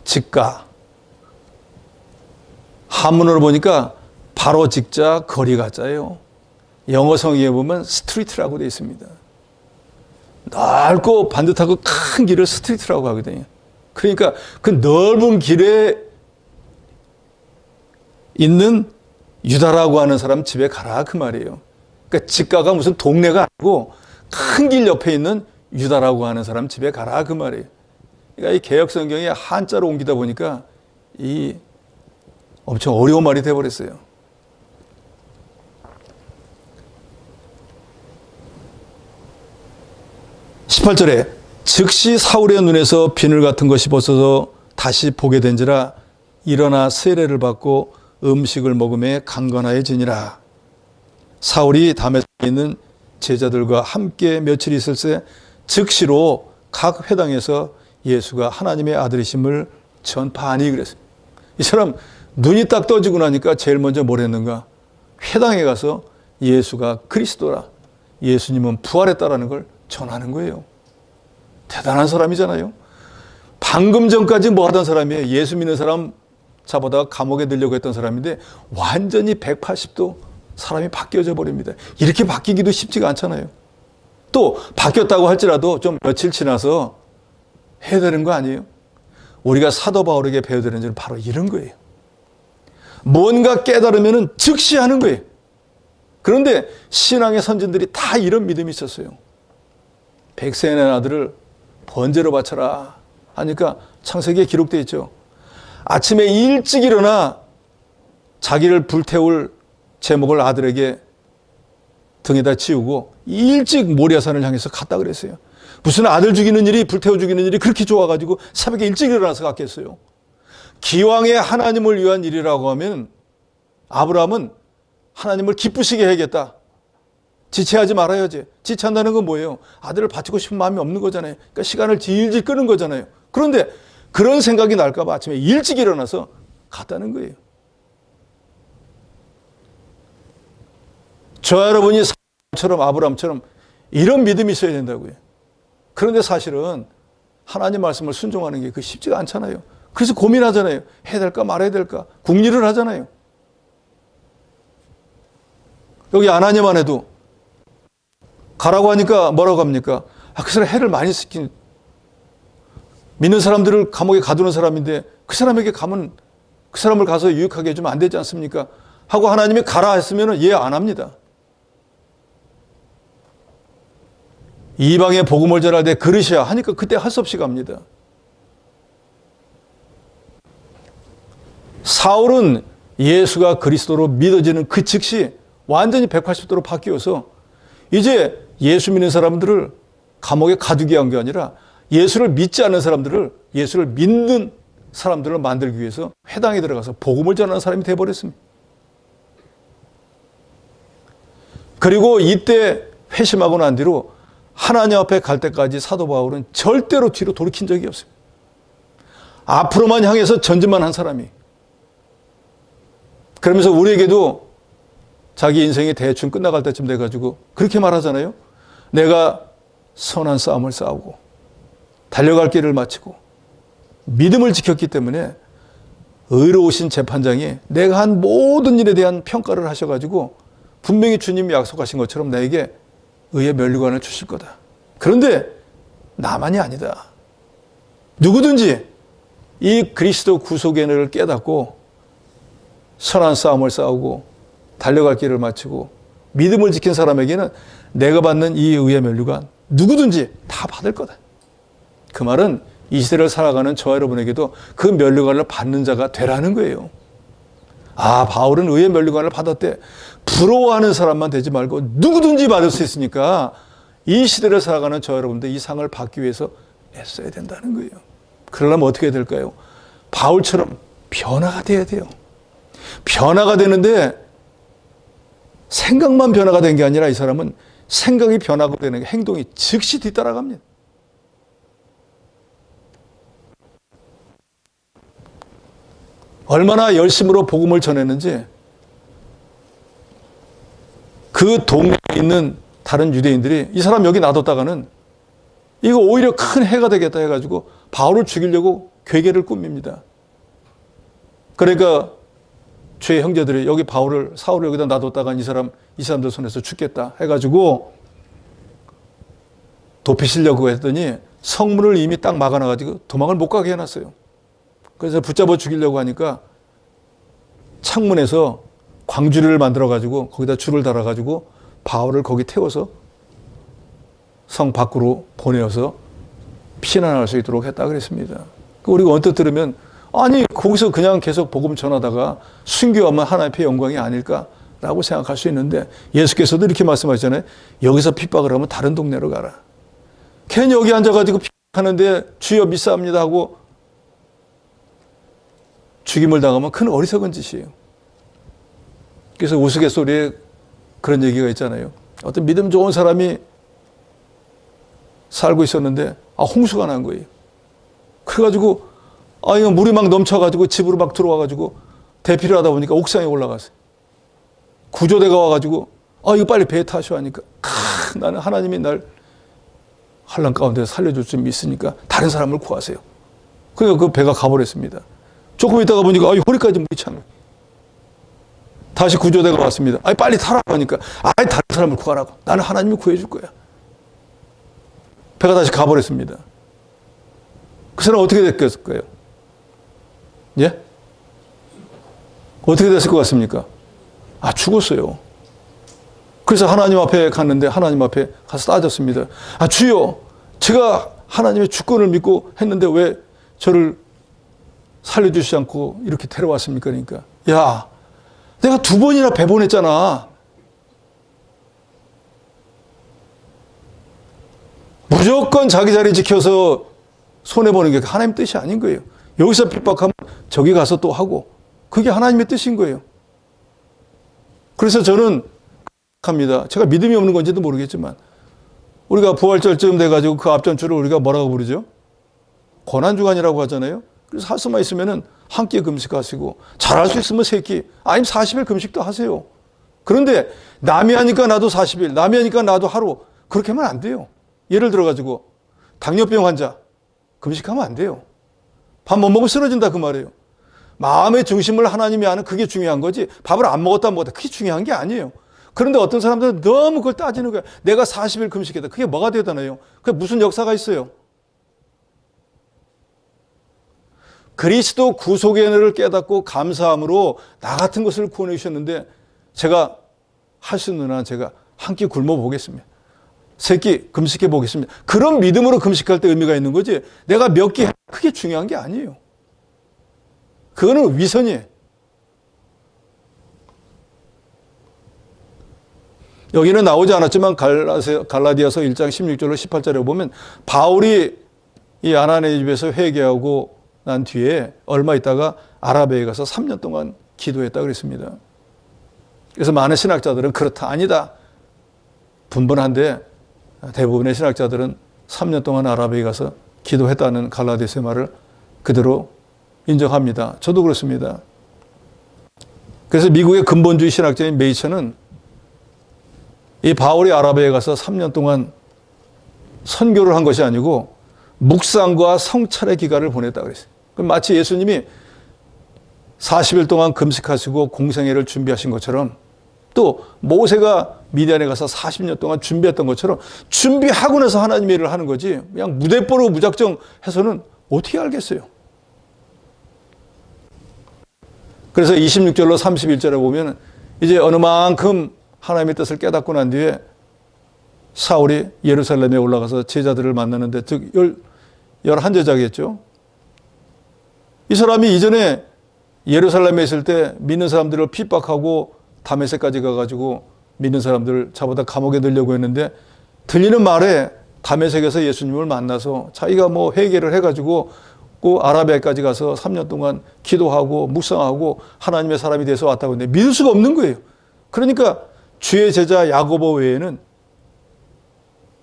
직가. 한문으로 보니까 바로 직자 거리 가자예요. 영어 성경에 보면 스트리트라고 되어 있습니다. 넓고 반듯하고 큰 길을 스트리트라고 하거든요. 그러니까 그 넓은 길에 있는 유다라고 하는 사람 집에 가라 그 말이에요. 그러니까 직가가 무슨 동네가 아니고 큰 길 옆에 있는 유다라고 하는 사람 집에 가라 그 말이에요. 그러니까 이 개혁 성경에 한자로 옮기다 보니까 이 엄청 어려운 말이 되어버렸어요. 18절에 즉시 사울의 눈에서 비늘 같은 것이 벗어서 다시 보게 된지라 일어나 세례를 받고 음식을 먹음에 강건하여지니라. 사울이 다메섹에 있는 제자들과 함께 며칠 있을새 즉시로 각 회당에서 예수가 하나님의 아들이심을 전파하니 그랬어요. 이 사람 눈이 딱 떠지고 나니까 제일 먼저 뭘 했는가? 회당에 가서 예수가 그리스도라, 예수님은 부활했다라는 걸 전하는 거예요. 대단한 사람이잖아요. 방금 전까지 뭐 하던 사람이에요? 예수 믿는 사람 잡아다가 감옥에 넣으려고 했던 사람인데 완전히 180도 사람이 바뀌어져 버립니다. 이렇게 바뀌기도 쉽지가 않잖아요. 또 바뀌었다고 할지라도 좀 며칠 지나서 해야 되는 거 아니에요? 우리가 사도 바울에게 배워야 되는 줄은 바로 이런 거예요. 뭔가 깨달으면 즉시 하는 거예요. 그런데 신앙의 선진들이 다 이런 믿음이 있었어요. 백세의 아들을 번제로 바쳐라 하니까 창세기에 기록되어 있죠. 아침에 일찍 일어나 자기를 불태울 제목을 아들에게 등에다 지우고 일찍 모리아산을 향해서 갔다 그랬어요. 무슨 아들 죽이는 일이, 불태워 죽이는 일이 그렇게 좋아가지고 새벽에 일찍 일어나서 갔겠어요. 기왕에 하나님을 위한 일이라고 하면 아브라함은 하나님을 기쁘시게 해야겠다. 지체하지 말아야지. 지체한다는 건 뭐예요? 아들을 바치고 싶은 마음이 없는 거잖아요. 그러니까 시간을 질질 끄는 거잖아요. 그런데 그런 생각이 날까 봐 아침에 일찍 일어나서 갔다는 거예요. 저 여러분이 사람처럼 아브라함처럼 이런 믿음이 있어야 된다고요. 그런데 사실은 하나님 말씀을 순종하는 게 그 쉽지가 않잖아요. 그래서 고민하잖아요. 해야 될까 말아야 될까 궁리를 하잖아요. 여기 아나니만 해도 가라고 하니까 뭐라고 합니까? 그 사람 해를 많이 시킨 믿는 사람들을 감옥에 가두는 사람인데 그 사람에게 가면 그 사람을 가서 유익하게 해주면 안 되지 않습니까? 하고 하나님이 가라 했으면 예, 안 합니다. 이방에 복음을 전할 때 그릇이야 하니까 그때 할 수 없이 갑니다. 사울은 예수가 그리스도로 믿어지는 그 즉시 완전히 180도로 바뀌어서 이제 예수 믿는 사람들을 감옥에 가두게 한 게 아니라 예수를 믿지 않는 사람들을 예수를 믿는 사람들을 만들기 위해서 회당에 들어가서 복음을 전하는 사람이 되어버렸습니다. 그리고 이때 회심하고 난 뒤로 하나님 앞에 갈 때까지 사도 바울은 절대로 뒤로 돌이킨 적이 없습니다. 앞으로만 향해서 전진만 한 사람이. 그러면서 우리에게도 자기 인생이 대충 끝나갈 때쯤 돼가지고 그렇게 말하잖아요. 내가 선한 싸움을 싸우고 달려갈 길을 마치고 믿음을 지켰기 때문에 의로우신 재판장이 내가 한 모든 일에 대한 평가를 하셔가지고 분명히 주님이 약속하신 것처럼 나에게 의의 면류관을 주실 거다. 그런데 나만이 아니다. 누구든지 이 그리스도 구속의 은혜를 깨닫고 선한 싸움을 싸우고 달려갈 길을 마치고 믿음을 지킨 사람에게는 내가 받는 이 의의 면류관 누구든지 다 받을 거다. 그 말은 이 시대를 살아가는 저 여러분에게도 그 면류관을 받는 자가 되라는 거예요. 아, 바울은 의의 면류관을 받았대. 부러워하는 사람만 되지 말고 누구든지 받을 수 있으니까 이 시대를 살아가는 저 여러분들 이 상을 받기 위해서 애써야 된다는 거예요. 그러려면 어떻게 해야 될까요? 바울처럼 변화가 돼야 돼요. 변화가 되는데 생각만 변화가 된 게 아니라 이 사람은 생각이 변화가 되는 게 행동이 즉시 뒤따라갑니다. 얼마나 열심으로 복음을 전했는지 그 동네에 있는 다른 유대인들이 이 사람 여기 놔뒀다가는 이거 오히려 큰 해가 되겠다 해가지고 바울을 죽이려고 괴계를 꾸밉니다. 그러니까 죄의 형제들이 여기 사울을 여기다 놔뒀다간 이 사람들 손에서 죽겠다 해가지고 도피시려고 했더니 성문을 이미 딱 막아놔가지고 도망을 못 가게 해놨어요. 그래서 붙잡아 죽이려고 하니까 창문에서 광주리를 만들어가지고 거기다 줄을 달아가지고 바울을 거기 태워서 성 밖으로 보내어서 피난할 수 있도록 했다 그랬습니다. 우리가 언뜻 들으면 아니 거기서 그냥 계속 복음 전하다가 순교하면 하나님 앞에 영광이 아닐까라고 생각할 수 있는데 예수께서도 이렇게 말씀하셨잖아요. 여기서 핍박을 하면 다른 동네로 가라. 괜히 여기 앉아가지고 핍박하는데 주여 믿사옵니다 하고 죽임을 당하면 큰 어리석은 짓이에요. 그래서 우스갯소리에 그런 얘기가 있잖아요. 어떤 믿음 좋은 사람이 살고 있었는데 홍수가 난 거예요. 그래가지고 이거 물이 막 넘쳐가지고 집으로 막 들어와가지고 대피를 하다 보니까 옥상에 올라갔어요. 구조대가 와가지고 이거 빨리 배에 타시오 하니까 나는 하나님이 날 환난 가운데 살려줄 줄 믿으니까 다른 사람을 구하세요. 그러니까 그 배가 가버렸습니다. 조금 있다가 보니까 허리까지 물이 차는 거예요. 다시 구조대가 왔습니다. 빨리 타라고 하니까 다른 사람을 구하라고. 나는 하나님이 구해줄 거야. 배가 다시 가버렸습니다. 그 사람 어떻게 됐을까요? 예? 어떻게 됐을 것 같습니까? 죽었어요. 그래서 하나님 앞에 갔는데 하나님 앞에 가서 따졌습니다. 주여, 제가 하나님의 주권을 믿고 했는데 왜 저를 살려주시지 않고 이렇게 데려왔습니까? 그러니까 야, 내가 2번이나 배본했잖아. 무조건 자기 자리 지켜서 손해보는 게 하나님 뜻이 아닌 거예요. 여기서 핍박하면 저기 가서 또 하고 그게 하나님의 뜻인 거예요. 그래서 저는 합니다. 제가 믿음이 없는 건지도 모르겠지만 우리가 부활절쯤 돼가지고 그 앞전주를 우리가 뭐라고 부르죠? 고난주간이라고 하잖아요. 그래서 할 수만 있으면은 한 끼 금식하시고 잘할 수 있으면 3끼 아니면 40일 금식도 하세요. 그런데 남이 하니까 나도 40일, 남이 하니까 나도 하루 그렇게 하면 안 돼요. 예를 들어가지고 당뇨병 환자 금식하면 안 돼요. 밥 못 먹으면 쓰러진다 그 말이에요. 마음의 중심을 하나님이 아는 그게 중요한 거지 밥을 안 먹었다 안 먹었다 그게 중요한 게 아니에요. 그런데 어떤 사람들은 너무 그걸 따지는 거야. 내가 40일 금식했다. 그게 뭐가 되잖아요. 그게 무슨 역사가 있어요. 그리스도 구속의 은혜를 깨닫고 감사함으로 나 같은 것을 구원해 주셨는데 제가 할 수 있는 한 제가 한 끼 굶어 보겠습니다. 3끼 금식해 보겠습니다. 그런 믿음으로 금식할 때 의미가 있는 거지 내가 몇 끼 그게 중요한 게 아니에요. 그거는 위선이에요. 여기는 나오지 않았지만 갈라디아서 1장 16절로 18절에 보면 바울이 이 아나니의 집에서 회개하고 난 뒤에 얼마 있다가 아라비아에 가서 3년 동안 기도했다 그랬습니다. 그래서 많은 신학자들은 그렇다 아니다 분분한데 대부분의 신학자들은 3년 동안 아라비아에 가서 기도했다는 갈라디아서의 말을 그대로 인정합니다. 저도 그렇습니다. 그래서 미국의 근본주의 신학자인 메이처는 이 바울이 아라비아에 가서 3년 동안 선교를 한 것이 아니고 묵상과 성찰의 기간을 보냈다 그랬어요. 마치 예수님이 40일 동안 금식하시고 공생애를 준비하신 것처럼 또 모세가 미디안에 가서 40년 동안 준비했던 것처럼 준비하고 나서 하나님의 일을 하는 거지 그냥 무대뽀로 무작정 해서는 어떻게 알겠어요. 그래서 26절로 31절에 보면 이제 어느 만큼 하나님의 뜻을 깨닫고 난 뒤에 사울이 예루살렘에 올라가서 제자들을 만나는데 즉 11제자겠죠. 이 사람이 이전에 예루살렘에 있을 때 믿는 사람들을 핍박하고 다메섹까지 가가지고 믿는 사람들을 잡아다 감옥에 넣으려고 했는데 들리는 말에 다메섹에서 예수님을 만나서 자기가 뭐 회개를 해가지고 그 아라비아까지 가서 3년 동안 기도하고 묵상하고 하나님의 사람이 돼서 왔다고 했는데 믿을 수가 없는 거예요. 그러니까 주의 제자 야고보 외에는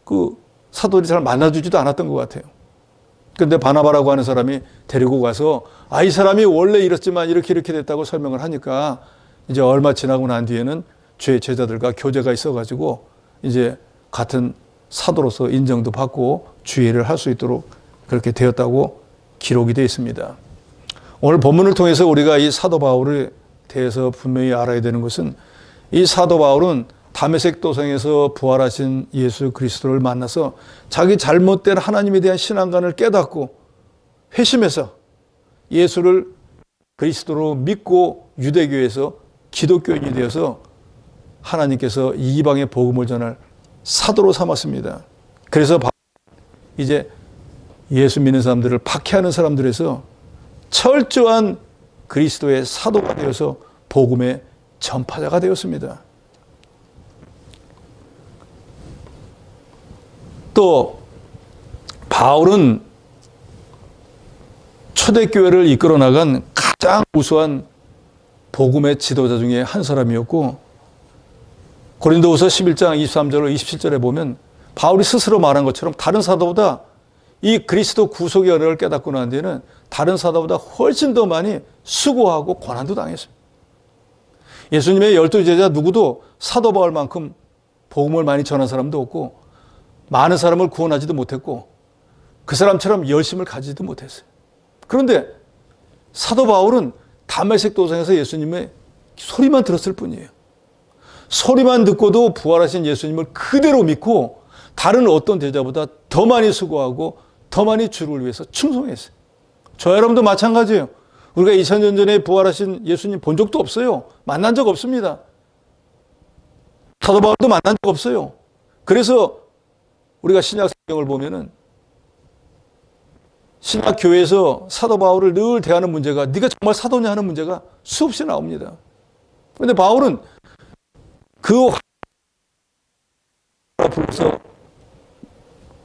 그 사도들이 잘 만나주지도 않았던 것 같아요. 그런데 바나바라고 하는 사람이 데리고 가서 이 사람이 원래 이렇지만 이렇게 됐다고 설명을 하니까 이제 얼마 지나고 난 뒤에는 주의 제자들과 교제가 있어가지고 이제 같은 사도로서 인정도 받고 주의를 할 수 있도록 그렇게 되었다고 기록이 되어 있습니다. 오늘 본문을 통해서 우리가 이 사도 바울에 대해서 분명히 알아야 되는 것은 이 사도 바울은 다메섹 도성에서 부활하신 예수 그리스도를 만나서 자기 잘못된 하나님에 대한 신앙관을 깨닫고 회심해서 예수를 그리스도로 믿고 유대교에서 기독교인이 되어서 하나님께서 이방의 복음을 전할 사도로 삼았습니다. 그래서 이제 예수 믿는 사람들을 박해하는 사람들에서 철저한 그리스도의 사도가 되어서 복음의 전파자가 되었습니다. 또 바울은 초대교회를 이끌어 나간 가장 우수한 복음의 지도자 중에 한 사람이었고, 고린도후서 11장 23절로 27절에 보면 바울이 스스로 말한 것처럼 다른 사도보다 이 그리스도 구속의 은혜를 깨닫고 난 뒤에는 다른 사도보다 훨씬 더 많이 수고하고 고난도 당했습니다. 예수님의 12제자 누구도 사도 바울만큼 복음을 많이 전한 사람도 없고 많은 사람을 구원하지도 못했고 그 사람처럼 열심을 가지지도 못했어요. 그런데 사도 바울은 다메섹 도상에서 예수님의 소리만 들었을 뿐이에요. 소리만 듣고도 부활하신 예수님을 그대로 믿고 다른 어떤 제자보다 더 많이 수고하고 더 많이 주를 위해서 충성했어요. 저 여러분도 마찬가지예요. 우리가 2000년 전에 부활하신 예수님 본 적도 없어요. 만난 적 없습니다. 사도 바울도 만난 적 없어요. 그래서 우리가 신약 성경을 보면은 신약 교회에서 사도 바울을 늘 대하는 문제가 네가 정말 사도냐 하는 문제가 수없이 나옵니다. 그런데 바울은 그 불러서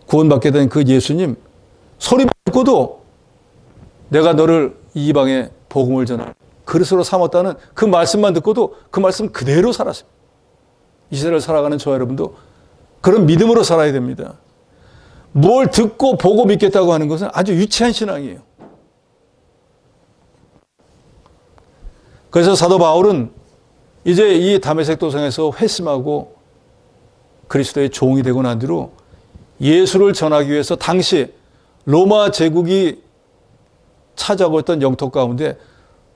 구원받게 된 그 예수님 소리만 듣고도 내가 너를 이 이방에 복음을 전할 그릇으로 삼았다는 그 말씀만 듣고도 그 말씀 그대로 살았습니다. 이 시대를 살아가는 저 여러분도 그런 믿음으로 살아야 됩니다. 뭘 듣고 보고 믿겠다고 하는 것은 아주 유치한 신앙이에요. 그래서 사도 바울은 이제 이 다메섹 도상에서 회심하고 그리스도의 종이 되고 난 뒤로 예수를 전하기 위해서 당시 로마 제국이 차지하고 있던 영토 가운데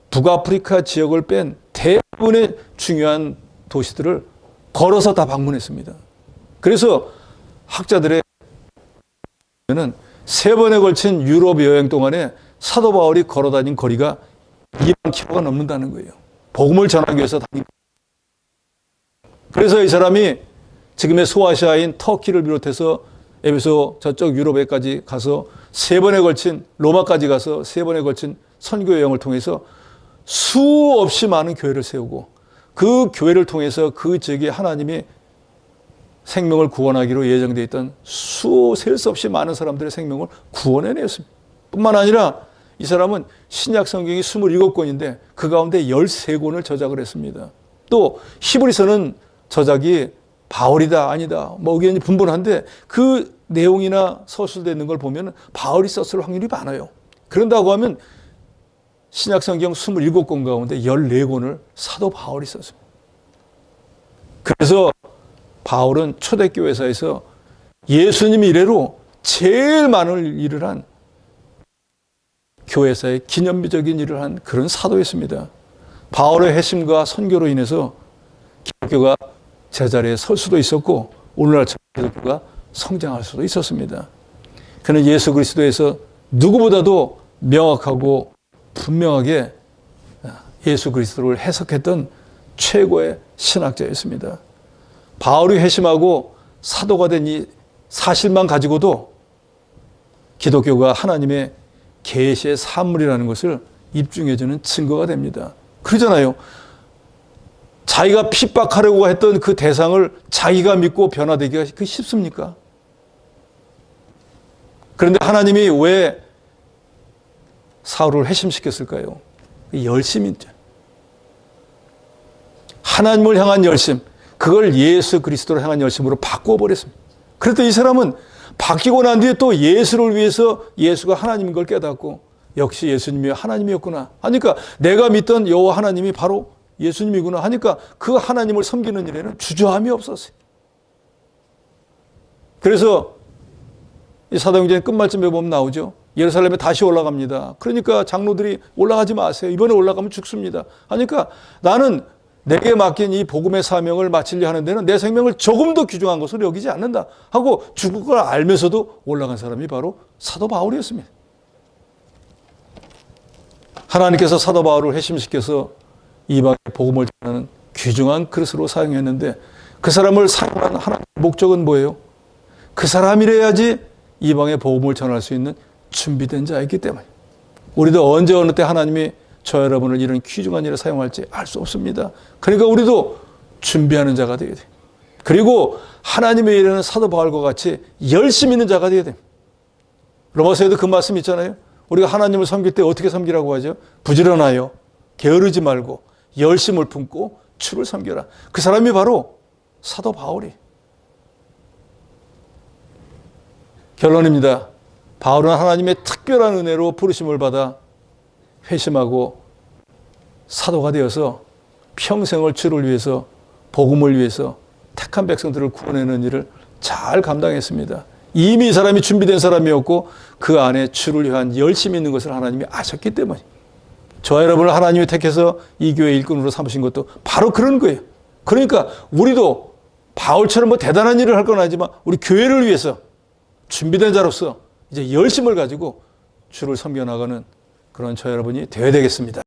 북아프리카 지역을 뺀 대부분의 중요한 도시들을 걸어서 다 방문했습니다. 그래서 학자들의 는 3번에 걸친 유럽 여행 동안에 사도 바울이 걸어다닌 거리가 2만 킬로가 넘는다는 거예요. 복음을 전하기 위해서 다닌 거예요. 그래서 이 사람이 지금의 소아시아인 터키를 비롯해서 에베소 저쪽 유럽에까지 가서 3번에 걸친 로마까지 가서 3번에 걸친 선교 여행을 통해서 수없이 많은 교회를 세우고 그 교회를 통해서 그 지역에 하나님이 생명을 구원하기로 예정되어 있던 셀 수 없이 많은 사람들의 생명을 구원해냈습니다. 뿐만 아니라 이 사람은 신약 성경이 27권인데 그 가운데 13권을 저작을 했습니다. 또 히브리서는 저작이 바울이다 아니다 뭐 의견이 분분한데 그 내용이나 서술되어 있는 걸 보면 바울이 썼을 확률이 많아요. 그런다고 하면 신약 성경 27권 가운데 14권을 사도 바울이 썼습니다. 그래서 바울은 초대교회사에서 예수님 이래로 제일 많은 일을 한 교회사의 기념비적인 일을 한 그런 사도였습니다. 바울의 회심과 선교로 인해서 기독교가 제자리에 설 수도 있었고 오늘날 기독교가 성장할 수도 있었습니다. 그는 예수 그리스도에서 누구보다도 명확하고 분명하게 예수 그리스도를 해석했던 최고의 신학자였습니다. 바울이 회심하고 사도가 된 이 사실만 가지고도 기독교가 하나님의 계시의 산물이라는 것을 입증해주는 증거가 됩니다. 그러잖아요. 자기가 핍박하려고 했던 그 대상을 자기가 믿고 변화되기가 그 쉽습니까? 그런데 하나님이 왜 사울을 회심시켰을까요? 열심이죠. 하나님을 향한 열심, 그걸 예수 그리스도를 향한 열심으로 바꿔버렸습니다. 그래도 이 사람은 바뀌고 난 뒤에 또 예수를 위해서 예수가 하나님인 걸 깨닫고 역시 예수님이 하나님이었구나 하니까 내가 믿던 여호와 하나님이 바로 예수님이구나 하니까 그 하나님을 섬기는 일에는 주저함이 없었어요. 그래서 이 사도행전 끝말쯤에 보면 나오죠. 예루살렘에 다시 올라갑니다. 그러니까 장로들이 올라가지 마세요. 이번에 올라가면 죽습니다. 하니까 나는 내게 맡긴 이 복음의 사명을 마치려 하는 데는 내 생명을 조금도 귀중한 것으로 여기지 않는다 하고 죽을 걸 알면서도 올라간 사람이 바로 사도 바울이었습니다. 하나님께서 사도 바울을 회심시켜서 이방의 복음을 전하는 귀중한 그릇으로 사용했는데 그 사람을 사용한 하나님의 목적은 뭐예요? 그 사람이래야지 이방의 복음을 전할 수 있는 준비된 자이기 때문에 우리도 언제 어느 때 하나님이 저 여러분을 이런 귀중한 일에 사용할지 알 수 없습니다. 그러니까 우리도 준비하는 자가 되어야 돼요. 그리고 하나님의 일에는 사도 바울과 같이 열심히 있는 자가 되어야 돼요. 로마서에도 그 말씀 있잖아요. 우리가 하나님을 섬길 때 어떻게 섬기라고 하죠? 부지런하여 게으르지 말고 열심을 품고 주를 섬겨라. 그 사람이 바로 사도 바울이. 결론입니다. 바울은 하나님의 특별한 은혜로 부르심을 받아 회심하고 사도가 되어서 평생을 주를 위해서, 복음을 위해서 택한 백성들을 구원하는 일을 잘 감당했습니다. 이미 이 사람이 준비된 사람이었고 그 안에 주를 위한 열심이 있는 것을 하나님이 아셨기 때문에, 저와 여러분을 하나님이 택해서 이 교회 일꾼으로 삼으신 것도 바로 그런 거예요. 그러니까 우리도 바울처럼 뭐 대단한 일을 할 건 아니지만 우리 교회를 위해서 준비된 자로서 이제 열심을 가지고 주를 섬겨나가는 그런 저 여러분이 되어야 되겠습니다.